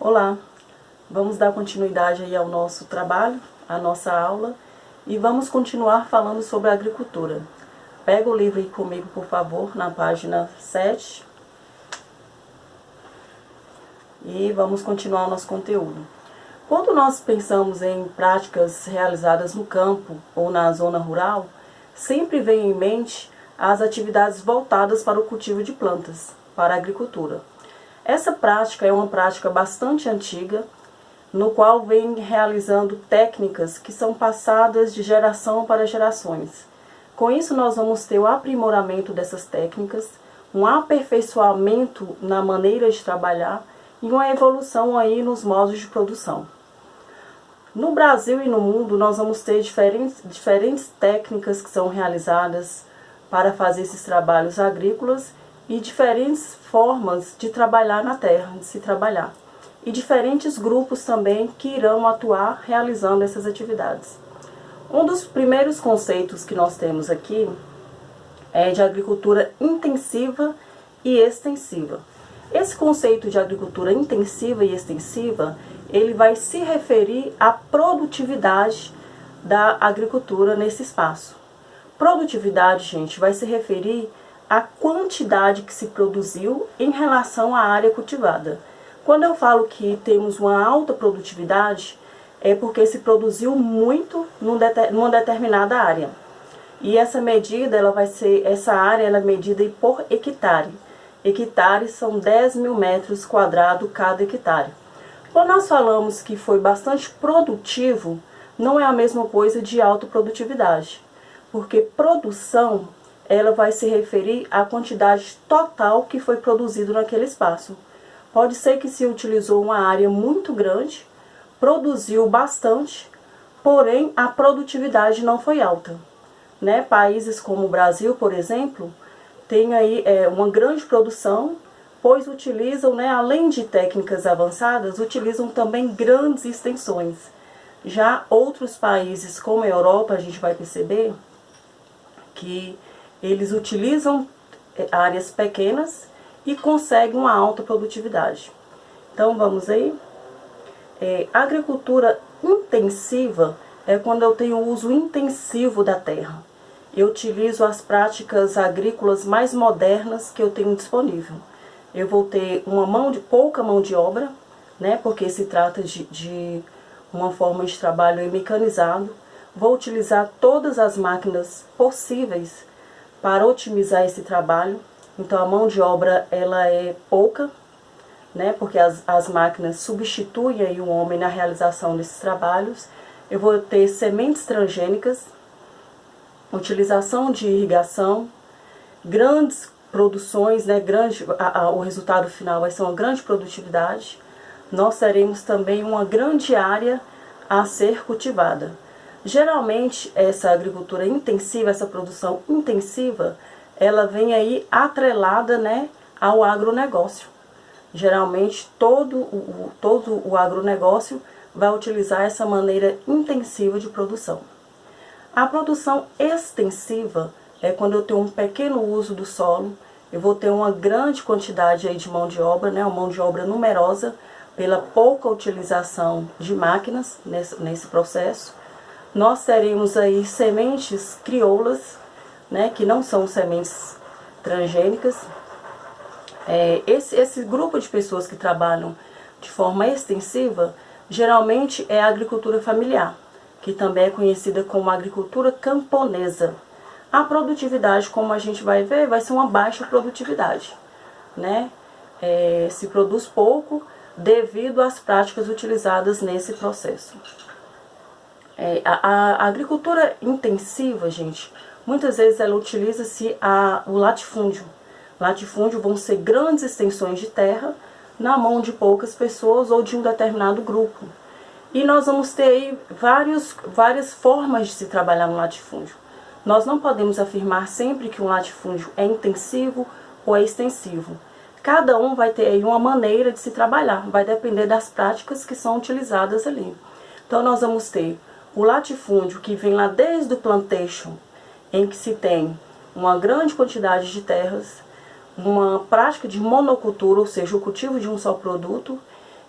Olá, vamos dar continuidade aí ao nosso trabalho, à nossa aula, e vamos continuar falando sobre a agricultura. Pega o livro aí comigo, por favor, na página 7, e vamos continuar o nosso conteúdo. Quando nós pensamos em práticas realizadas no campo ou na zona rural, sempre vem em mente as atividades voltadas para o cultivo de plantas, para a agricultura. Essa prática é uma prática bastante antiga, no qual vem realizando técnicas que são passadas de geração para gerações. Com isso, nós vamos ter o aprimoramento dessas técnicas, um aperfeiçoamento na maneira de trabalhar e uma evolução aí nos modos de produção. No Brasil e no mundo, nós vamos ter diferentes técnicas que são realizadas para fazer esses trabalhos agrícolas e diferentes formas de trabalhar na terra, de se trabalhar. E diferentes grupos também que irão atuar realizando essas atividades. Um dos primeiros conceitos que nós temos aqui é de agricultura intensiva e extensiva. Esse conceito de agricultura intensiva e extensiva, ele vai se referir à produtividade da agricultura nesse espaço. Produtividade, gente, vai se referir à quantidade que se produziu em relação à área cultivada. Quando eu falo que temos uma alta produtividade, é porque se produziu muito numa determinada área. E essa medida, essa área ela é medida por hectare. Hectares são 10.000 metros quadrados cada hectare. Quando nós falamos que foi bastante produtivo, não é a mesma coisa de alta produtividade. Porque produção, ela vai se referir à quantidade total que foi produzido naquele espaço. Pode ser que se utilizou uma área muito grande, produziu bastante, porém a produtividade não foi alta. Né? Países como o Brasil, por exemplo, tem aí uma grande produção, pois utilizam, né, além de técnicas avançadas, utilizam também grandes extensões. Já outros países, como a Europa, a gente vai perceber que eles utilizam áreas pequenas e conseguem uma alta produtividade. Então vamos aí. Agricultura intensiva é quando eu tenho uso intensivo da terra. Eu utilizo as práticas agrícolas mais modernas que eu tenho disponível. Eu vou ter pouca mão de obra, né, porque se trata de uma forma de trabalho mecanizado. Vou utilizar todas as máquinas possíveis para otimizar esse trabalho. Então a mão de obra ela é pouca, né, porque as máquinas substituem aí o homem na realização desses trabalhos. Eu vou ter sementes transgênicas, utilização de irrigação, grandes produções, né, o resultado final vai ser uma grande produtividade. Nós teremos também uma grande área a ser cultivada. Geralmente essa agricultura intensiva, essa produção intensiva, ela vem aí atrelada, né, ao agronegócio. Geralmente todo o agronegócio vai utilizar essa maneira intensiva de produção. A produção extensiva é quando eu tenho um pequeno uso do solo, eu vou ter uma grande quantidade aí de mão de obra, né, uma mão de obra numerosa, pela pouca utilização de máquinas nesse processo. Nós teremos aí sementes crioulas, né, que não são sementes transgênicas. Esse grupo de pessoas que trabalham de forma extensiva, geralmente é a agricultura familiar, que também é conhecida como agricultura camponesa. A produtividade, como a gente vai ver, vai ser uma baixa produtividade, né? Se produz pouco devido às práticas utilizadas nesse processo. A agricultura intensiva, gente, muitas vezes ela utiliza-se o latifúndio. Latifúndio vão ser grandes extensões de terra na mão de poucas pessoas ou de um determinado grupo. E nós vamos ter aí várias formas de se trabalhar no latifúndio. Nós não podemos afirmar sempre que um latifúndio é intensivo ou é extensivo. Cada um vai ter aí uma maneira de se trabalhar, vai depender das práticas que são utilizadas ali. Então nós vamos ter o latifúndio que vem lá desde o plantation, em que se tem uma grande quantidade de terras, uma prática de monocultura, ou seja, o cultivo de um só produto,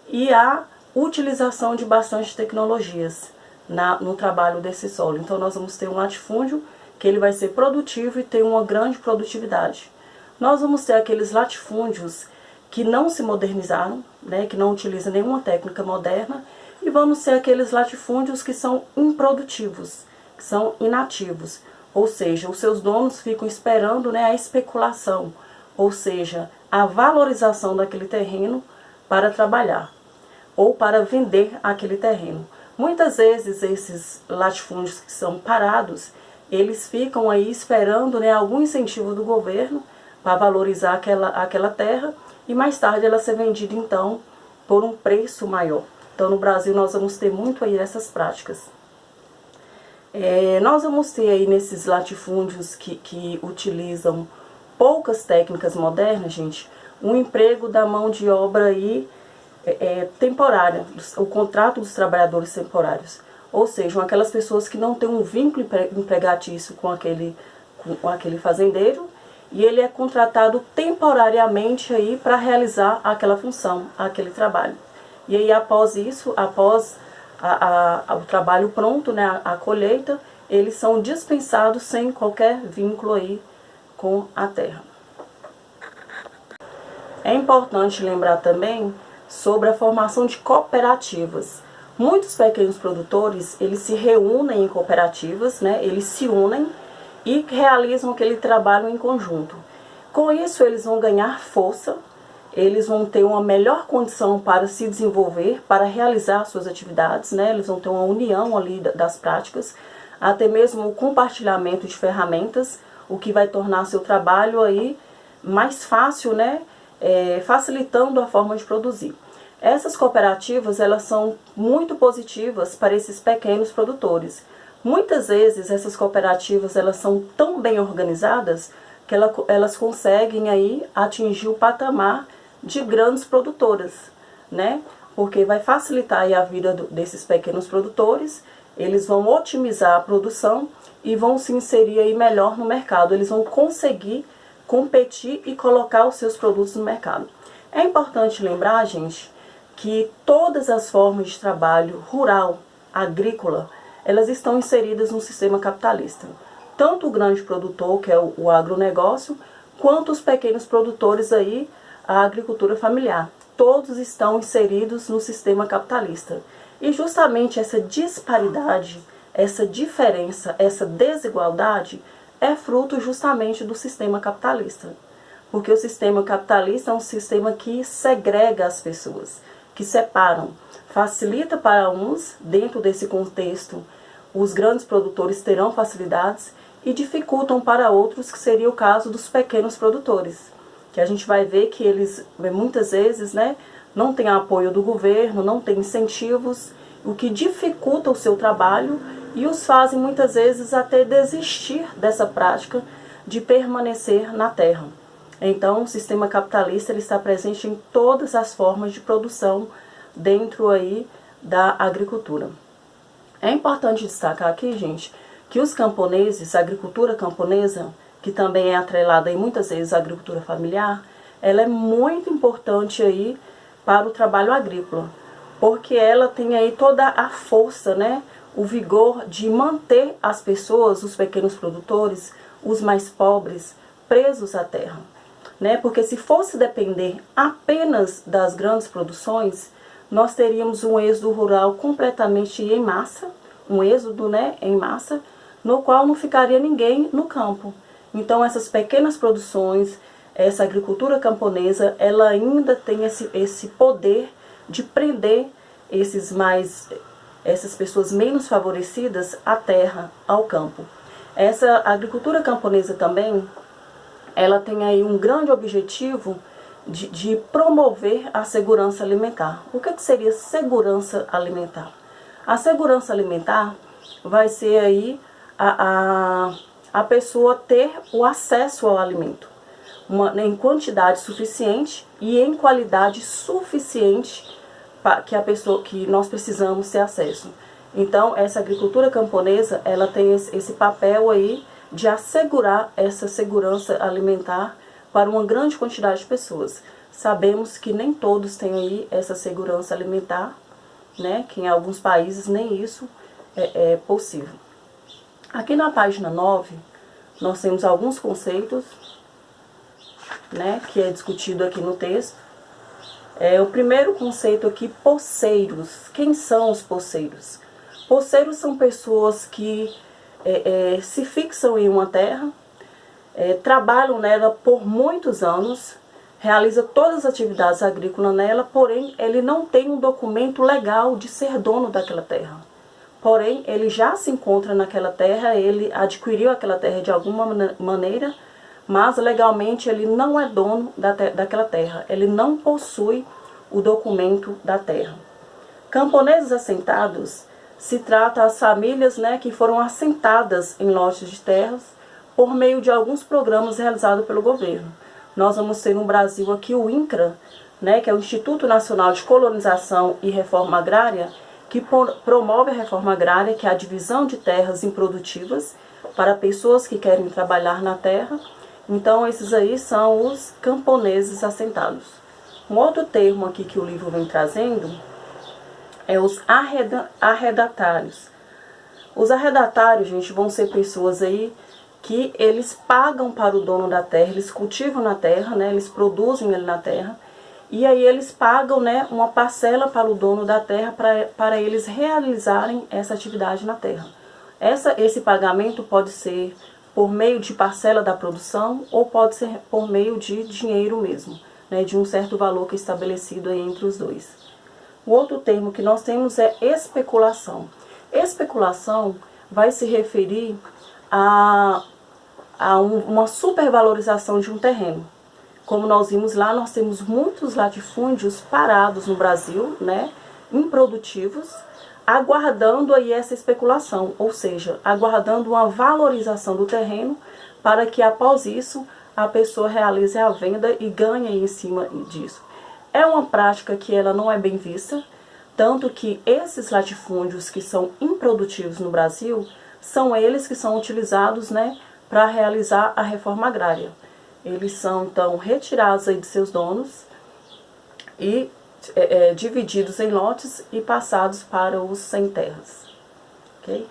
e a utilização de bastante tecnologias no trabalho desse solo. Então nós vamos ter um latifúndio que ele vai ser produtivo e ter uma grande produtividade. Nós vamos ter aqueles latifúndios que não se modernizaram, né, que não utilizam nenhuma técnica moderna, e vamos ter aqueles latifúndios que são improdutivos, que são inativos, ou seja, os seus donos ficam esperando, né, a especulação, ou seja, a valorização daquele terreno para trabalhar ou para vender aquele terreno. Muitas vezes esses latifúndios que são parados, eles ficam aí esperando, né, algum incentivo do governo para valorizar aquela terra e mais tarde ela ser vendida então por um preço maior. Então no Brasil nós vamos ter muito aí essas práticas. Nós vamos ter aí nesses latifúndios que utilizam poucas técnicas modernas, gente, um emprego da mão de obra aí temporária, o contrato dos trabalhadores temporários. Ou seja, aquelas pessoas que não têm um vínculo empregatício com aquele fazendeiro, e ele é contratado temporariamente aí para realizar aquela função, aquele trabalho. E aí após isso, após o trabalho pronto, né, a colheita, eles são dispensados sem qualquer vínculo aí com a terra. É importante lembrar também sobre a formação de cooperativas. Muitos pequenos produtores, eles se reúnem em cooperativas, né, eles se unem e realizam aquele trabalho em conjunto. Com isso, eles vão ganhar força, eles vão ter uma melhor condição para se desenvolver, para realizar suas atividades, né? Eles vão ter uma união ali das práticas, até mesmo o compartilhamento de ferramentas, o que vai tornar seu trabalho aí mais fácil, né? Facilitando a forma de produzir. Essas cooperativas, elas são muito positivas para esses pequenos produtores. Muitas vezes essas cooperativas, elas são tão bem organizadas que elas conseguem aí atingir o patamar de grandes produtoras, né? Porque vai facilitar aí a vida desses pequenos produtores, eles vão otimizar a produção e vão se inserir aí melhor no mercado, eles vão conseguir competir e colocar os seus produtos no mercado. É importante lembrar, gente, que todas as formas de trabalho rural, agrícola, elas estão inseridas no sistema capitalista. Tanto o grande produtor, que é o agronegócio, quanto os pequenos produtores aí, a agricultura familiar. Todos estão inseridos no sistema capitalista. E justamente essa disparidade, essa diferença, essa desigualdade é fruto justamente do sistema capitalista. Porque o sistema capitalista é um sistema que segrega as pessoas, que separam. Facilita para uns, dentro desse contexto, os grandes produtores terão facilidades e dificultam para outros, que seria o caso dos pequenos produtores. Que a gente vai ver que eles, muitas vezes, né, não têm apoio do governo, não têm incentivos, o que dificulta o seu trabalho e os fazem muitas vezes até desistir dessa prática de permanecer na terra. Então, o sistema capitalista ele está presente em todas as formas de produção dentro aí da agricultura. É importante destacar aqui, gente, que os camponeses, a agricultura camponesa, que também é atrelada aí muitas vezes à agricultura familiar, ela é muito importante aí para o trabalho agrícola, porque ela tem aí toda a força, né, o vigor de manter as pessoas, os pequenos produtores, os mais pobres, presos à terra, né? Porque se fosse depender apenas das grandes produções, nós teríamos um êxodo rural completamente em massa, um êxodo, né, em massa, no qual não ficaria ninguém no campo. Então essas pequenas produções, essa agricultura camponesa, ela ainda tem esse poder de prender essas pessoas menos favorecidas à terra, ao campo. Essa agricultura camponesa também, ela tem aí um grande objetivo de promover a segurança alimentar. O que seria segurança alimentar? A segurança alimentar vai ser aí a pessoa ter o acesso ao alimento em quantidade suficiente e em qualidade suficiente que nós precisamos ter acesso. Então, essa agricultura camponesa, ela tem esse papel aí de assegurar essa segurança alimentar para uma grande quantidade de pessoas. sabemos que nem todos têm aí essa segurança alimentar, né? Que em alguns países nem isso é possível. Aqui na página 9, nós temos alguns conceitos, né, que é discutido aqui no texto. O primeiro conceito aqui, poceiros. Quem são os poceiros? Poceiros são pessoas que se fixam em uma terra, trabalham nela por muitos anos, realiza todas as atividades agrícolas nela, porém ele não tem um documento legal de ser dono daquela terra. Porém, ele já se encontra naquela terra, ele adquiriu aquela terra de alguma maneira, mas legalmente ele não é dono daquela terra, ele não possui o documento da terra. Camponeses assentados se trata as famílias, né, que foram assentadas em lotes de terras por meio de alguns programas realizados pelo governo. Nós vamos ter no Brasil aqui o INCRA, né, que é o Instituto Nacional de Colonização e Reforma Agrária, que promove a reforma agrária, que é a divisão de terras improdutivas para pessoas que querem trabalhar na terra. Então, esses aí são os camponeses assentados. Um outro termo aqui que o livro vem trazendo é os arredatários. Os arredatários, gente, vão ser pessoas aí que eles pagam para o dono da terra, eles cultivam na terra, né, eles produzem ele na terra, e aí eles pagam, né, uma parcela para o dono da terra para eles realizarem essa atividade na terra. Esse pagamento pode ser por meio de parcela da produção ou pode ser por meio de dinheiro mesmo, né, de um certo valor que é estabelecido aí entre os dois. O outro termo que nós temos é especulação. Especulação vai se referir a uma supervalorização de um terreno. Como nós vimos lá, nós temos muitos latifúndios parados no Brasil, né, improdutivos, aguardando aí essa especulação, ou seja, aguardando uma valorização do terreno para que após isso a pessoa realize a venda e ganhe em cima disso. É uma prática que ela não é bem vista, tanto que esses latifúndios que são improdutivos no Brasil, são eles que são utilizados, né, para realizar a reforma agrária. Eles são, então, retirados aí de seus donos e divididos em lotes e passados para os sem terras. Ok?